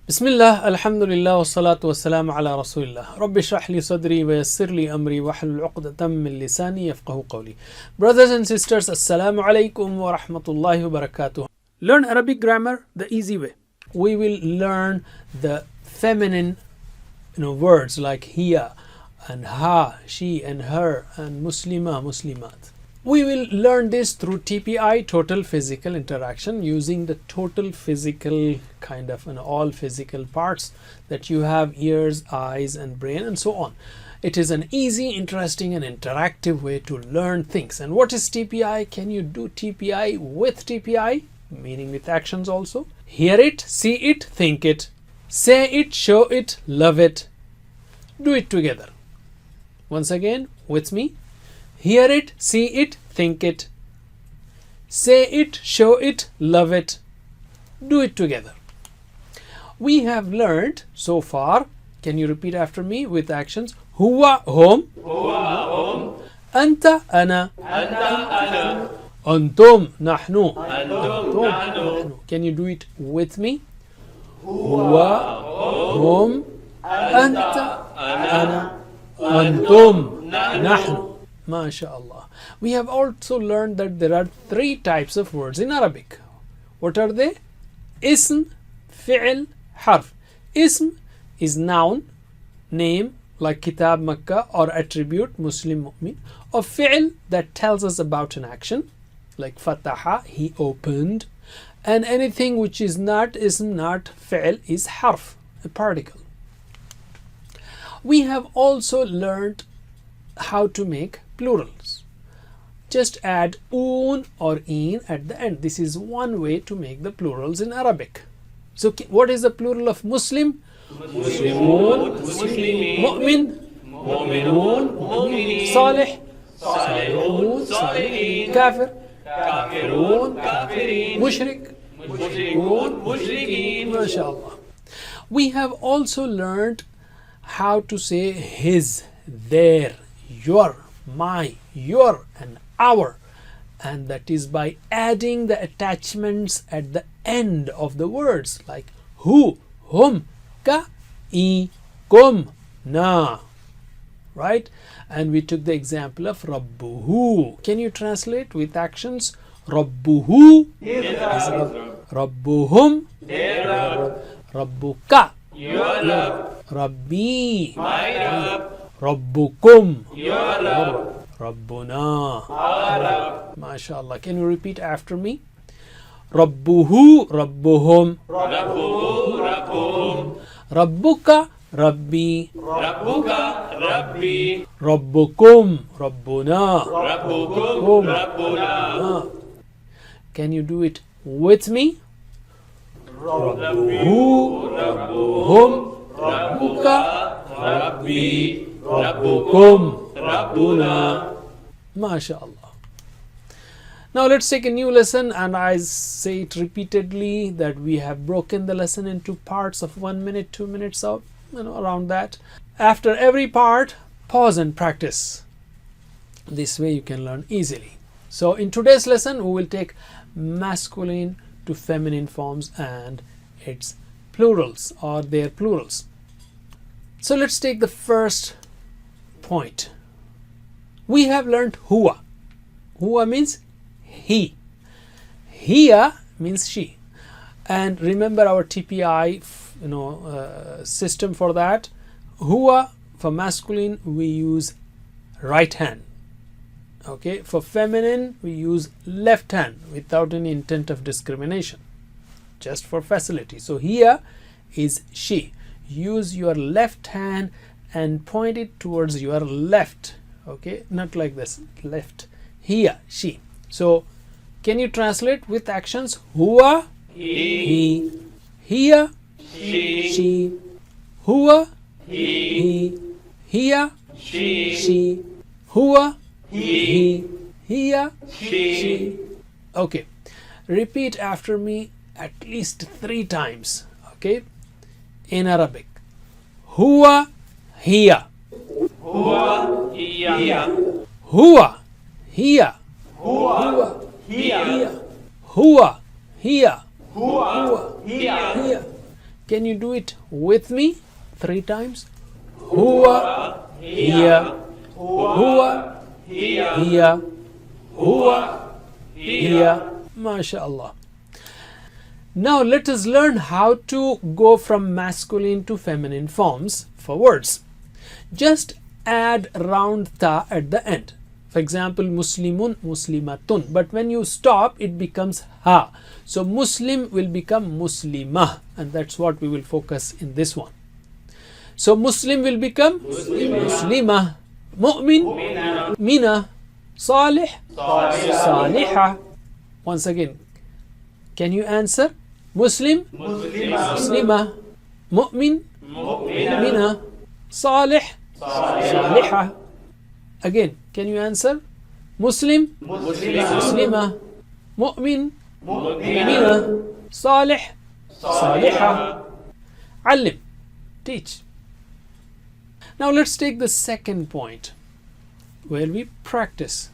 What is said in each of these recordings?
Bismillah, alhamdulillah, wassalatu wassalamu ala rasulillah. Rabbi shrah li sadri wa yassir li amri wa hlul uqdatam min lisani yafqahu qawli. Brothers and sisters, assalamu alaikum wa rahmatullahi wa barakatuh. Learn Arabic grammar the easy way. We will learn the feminine words like hiya and ha, she and her, and muslima, muslimat. We will learn this through TPI, total physical interaction, using the total physical kind of all physical parts that you have: ears, eyes, and brain, and so on. It is an easy, interesting, and interactive way to learn things. And what is TPI? Can you do TPI with TPI? Meaning with actions also. Hear it, see it, think it. Say it, show it, love it. Do it together. Once again, with me. Hear it, see it, think it. Say it, show it, love it. Do it together. We have learned so far. Can you repeat after me with actions? Huwa, hum. Anta, ana. Antum, nahnu. Can you do it with me? Huwa, hum. Anta, ana. Antum, nahnu. MashaAllah. We have also learned that there are three types of words in Arabic. What are they? Ism, fi'l, harf. Ism is noun, name, like Kitab Makkah, or attribute, Muslim Mu'min. Or fi'l, that tells us about an action, like Fataha, he opened. And anything which is not ism, not fi'l, is harf, a particle. We have also learned how to make plurals. Just add un or in at the end. This is one way to make the plurals in Arabic. So what is the plural of Muslim? Muslimun, Mu'min, Mu'minun, Salih, Salihun, Salihin, Kafir, Kafirun, Kafirin, Mushrik, Mushrikun, Mushrikeen. MashaAllah. We have also learned how to say his, their, your, my, your, and our, and that is by adding the attachments at the end of the words like hu, hum, ka, I, kum, na, right? And we took the example of rabbuhu. Can you translate with actions? Rabbuhu is rabbuhum, rabbuka, rabbi, Rabbukum, Rabbuna. MashaAllah. Can you repeat after me? Rabbuhu, Rabbuhum. Rabbuka, Rabbi. Rabbukum, Rabbuna. Can you do it with me? Rabbuhu, Rabbuhum, Rabbuka, Rabbi. Rabbukum, Rabbuna. MashaAllah. Now let's take a new lesson, and I say it repeatedly that we have broken the lesson into parts of 1 minute, 2 minutes, of around that. After every part, pause and practice. This way you can learn easily. So in today's lesson, we will take masculine to feminine forms and its plurals or their plurals. So let's take the first point. We have learned huwa. Huwa means he. Hiya means she. And remember our TPI system for that. Huwa for masculine we use right hand. Okay, for feminine we use left hand without any intent of discrimination, just for facility. So hiya is she. Use your left hand and point it towards your left. Okay, not like this, left. Here, she. So can you translate with actions? Huwa, he. Here, she. Huwa, he. Here, she. Huwa, he. Here, she. Okay, repeat after me at least 3 times. Okay, in Arabic. Huwa, hiya. Huwa, hiya. Huwa, hiya. Huwa, hiya. Huwa, hiya. Huwa, hiya. Can you do it with me 3 times? Huwa hiya. Huwa hiya. Huwa hiya. MashaAllah. Now let us learn how to go from masculine to feminine forms for words. Just add round ta at the end. For example, Muslimun, Muslimatun. But when you stop, it becomes ha. So Muslim will become Muslimah, and that's what we will focus in this one. So Muslim will become Muslimah. Mu'min, Mina. Salih, Salihah. Once again, can you answer? Muslim, Muslimah. Mu'min, Mu'mina. Salih, Salihah. Again, can you answer? Muslim, Muslimah. Mu'min, Mu'mina. Salih, Salihah. Alim, teach. Now let's take the second point where we practice.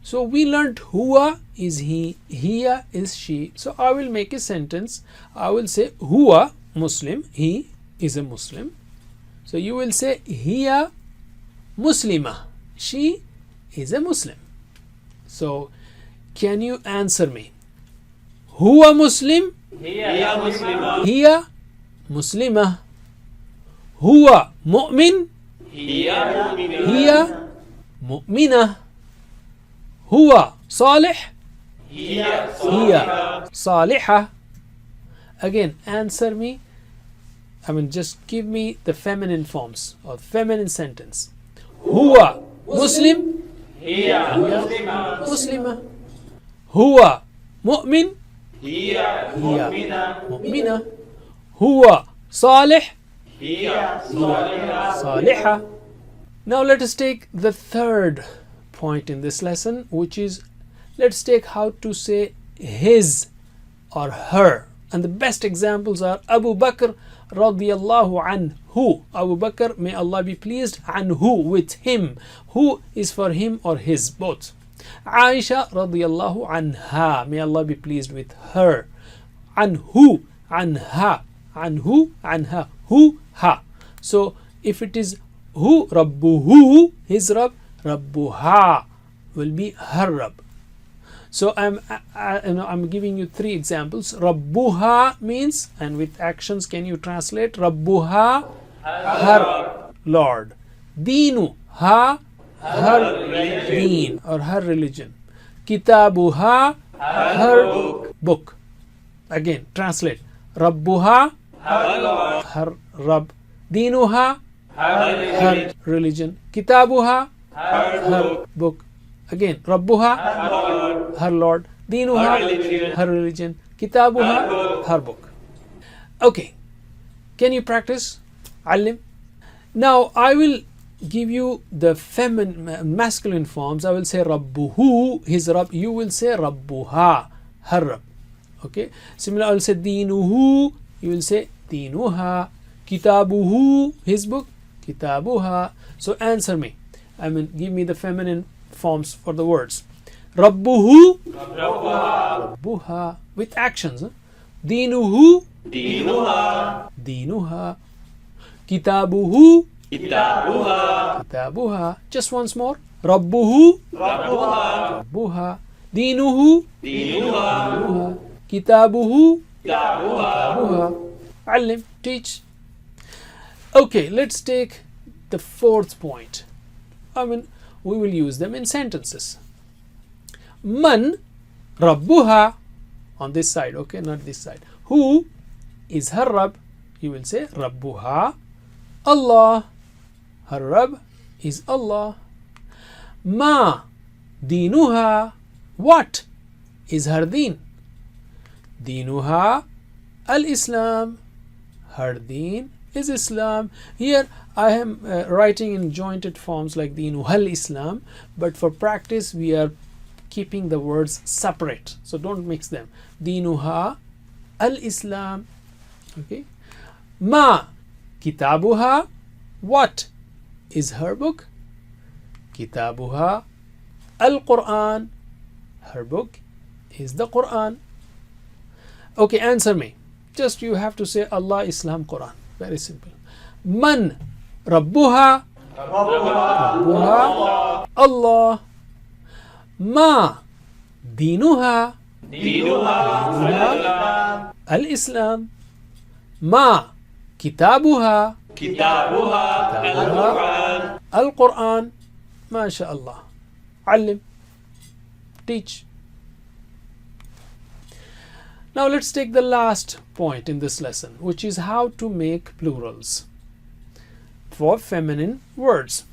So we learned huwa is he, hiya is she. So I will make a sentence. I will say huwa Muslim, he is a Muslim. So you will say hiya Muslimah, she is a Muslim. So can you answer me? Huwa Muslim, hiya Muslimah, hiya Muslimah. Huwa Mu'min, hiya Mu'minah, hiya Mu'minah. Huwa Salih, hiya hiya Salihah. Again, answer me. Just give me the feminine forms or feminine sentence. Huwa Muslim, hiya Muslimah, Muslimah. Huwa Mu'min, hiya hiya Mu'minah, Mu'minah. Huwa Salih, hiya Salihah. Salihah. Now let us take the third point in this lesson, which is, let's take how to say his or her. And the best examples are Abu Bakr radiyallahu anhu. Abu Bakr, may Allah be pleased, anhu, with him. Who is for him or his, both. Aisha radiyallahu anha, may Allah be pleased with her. Anhu, anha, anhu, anha, hu, ha. So if it is hu, rabbuhu, his Rabb, rabbuha will be her Rabb. So I'm giving you 3 examples. Rabbuha means, and with actions can you translate? Rabbuha, her Lord. Deenu, ha, her deen or her religion. Kitabuha, her book. Again, translate. Rabbuha, her Rabb. Deenuha, her religion. Kitabuha, her book. Again, Rabbuha, her Lord. Deenuha, her religion. Kitabuha, her book. Okay, can you practice? Alim. Now I will give you the masculine forms. I will say Rabbuhu, his Rabb. You will say Rabbuha, her Rabb. Okay. Similar, I will say Deenuhu. You will say Deenuha. Kitabuhu, his book. Kitabuha. So answer me. Give me the feminine forms for the words. Rabbuhu, Rabbuha, with actions. Deenuhu, Deenuha, Deenuha. Kitabuhu, Kitabuha, Kitabuha. Just once more. Rabbuhu, Rabbuha, Rabbuha. Deenuhu, Deenuha, Deenuha. Kitabuhu, Kitabuha. Kitabuha. Alim, teach. Okay, let's take the fourth point. We will use them in sentences. Man Rabbuha, on this side, okay, not this side. Who is her Rabb? You will say Rabbuha. Allah, her Rabb is Allah. Ma Deenuha, what is her deen? Deenuha al-Islam, her deen is Islam. Here I am writing in jointed forms like Deenuha al-Islam, but for practice we are keeping the words separate, so don't mix them. Deenuha al-Islam. Okay. Ma Kitabuha, what is her book? Kitabuha al-Qur'an, her book is the Qur'an. Okay, answer me. Just you have to say Allah, Islam, Quran. Very simple. Man Rabbuha. Rabbuha Allah. Ma Dinuha. Dinuha Al-Islam. Ma Kitabuha. Al-Qur'an. Al-Quran. MashaAllah. Alim. Teach. Now let's take the last point in this lesson, which is how to make plurals for feminine words.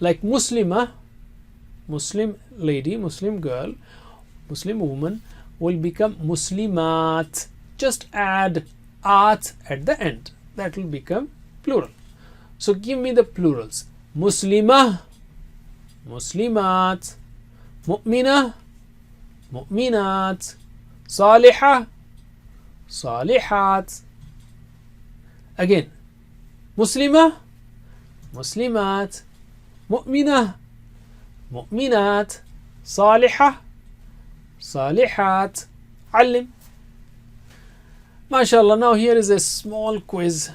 Like Muslimah, Muslim lady, Muslim girl, Muslim woman will become Muslimat. Just add at the end. That will become plural. So give me the plurals. Muslimah, Muslimat. Mu'minah, Mu'minat. Salihah, Salihat. Again, Muslimah, Muslimat. Mu'minah, Mu'minat. Salihah, Salihat. Alim. MashaAllah. Now here is a small quiz.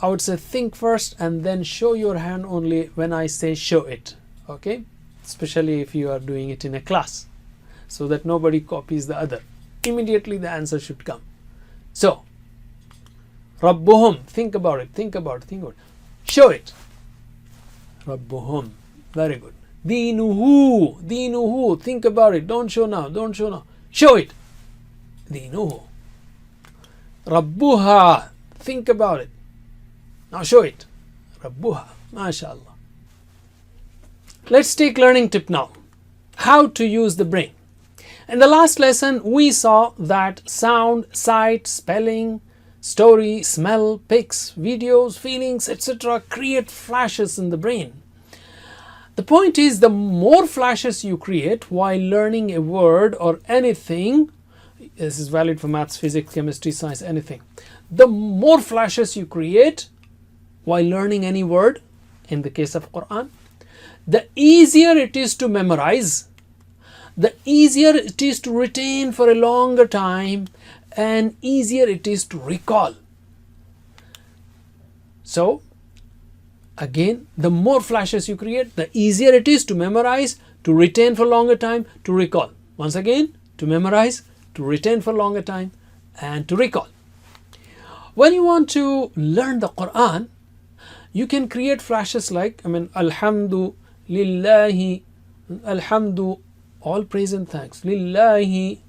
I would say think first and then show your hand only when I say show it. Okay? Especially if you are doing it in a class, so that nobody copies the other. Immediately the answer should come. So, Rabbuhum, think about it. Show it. Rabbuhum, very good. Dinuhu, think about it. Don't show now. Show it. Dinuhu. Rabbuha, think about it. Now show it. Rabbuha, MashaAllah. Let's take learning tip now. How to use the brain. In the last lesson, we saw that sound, sight, spelling, story, smell, pics, videos, feelings, etc. create flashes in the brain. The point is, the more flashes you create while learning a word or anything, this is valid for maths, physics, chemistry, science, anything. The more flashes you create while learning any word, in the case of Quran, the easier it is to memorize, the easier it is to retain for a longer time, and easier it is to recall. So, again, the more flashes you create, the easier it is to memorize, to retain for longer time, to recall. Once again, to memorize, to retain for longer time, and to recall. When you want to learn the Quran, you can create flashes like, Alhamdu Lillahi, Alhamdu, all praise and thanks, Lillahi,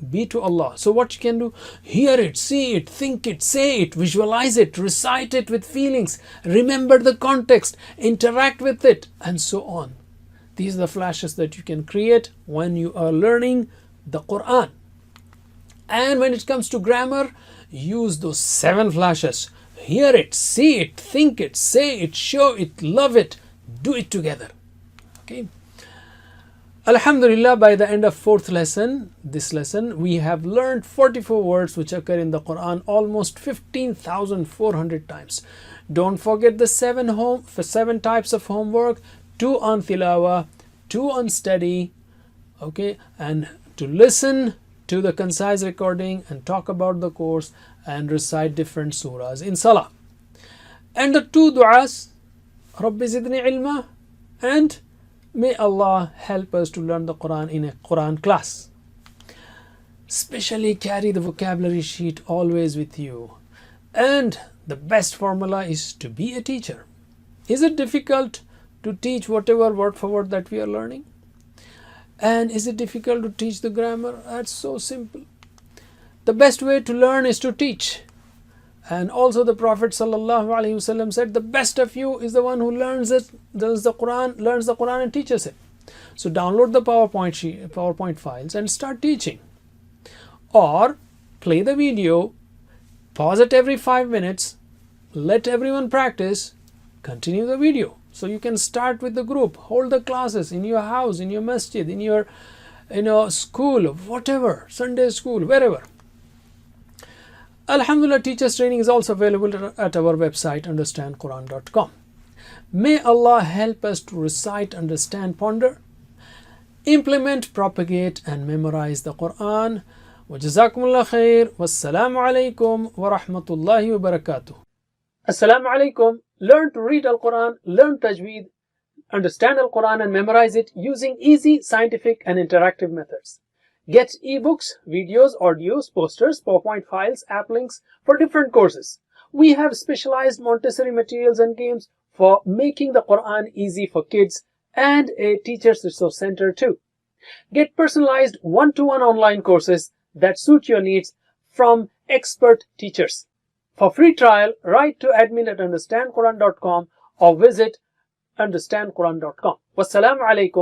be to Allah. So what you can do, hear it, see it, think it, say it, visualize it, recite it with feelings, remember the context, interact with it, and so on. These are the flashes that you can create when you are learning the Quran. And when it comes to grammar, use those 7 flashes. Hear it, see it, think it, say it, show it, love it, do it together. Okay. Alhamdulillah, by the end of 4th lesson, this lesson, we have learned 44 words which occur in the Quran almost 15,400 times. Don't forget the 7 types of homework, 2 on tilawa, 2 on study, okay, and to listen to the concise recording and talk about the course and recite different surahs in salah. And the 2 du'as, Rabbi zidni ilma, and may Allah help us to learn the Quran in a Quran class. Especially carry the vocabulary sheet always with you. And the best formula is to be a teacher. Is it difficult to teach whatever word for word that we are learning? And is it difficult to teach the grammar? That's so simple. The best way to learn is to teach. And also the Prophet ﷺ said, the best of you is the one who learns the Quran and teaches it. So download the PowerPoint files and start teaching. Or play the video, pause it every 5 minutes, let everyone practice, continue the video. So you can start with the group, hold the classes in your house, in your masjid, in your school, whatever, Sunday school, wherever. Alhamdulillah, teachers training is also available at our website, understandquran.com. May Allah help us to recite, understand, ponder, implement, propagate, and memorize the Quran. Jazakumullah khair. Wassalamu alaikum wa rahmatullahi wa barakatuh. Assalamu alaikum. Learn to read Al-Quran, learn Tajweed, understand Al-Quran and memorize it using easy, scientific and interactive methods. Get ebooks, videos, audios, posters, PowerPoint files, app links for different courses. We have specialized Montessori materials and games for making the Quran easy for kids and a teacher's resource center too. Get personalized one-to-one online courses that suit your needs from expert teachers. For free trial, write to admin@understandquran.com or visit understandquran.com. Wassalamu alaikum.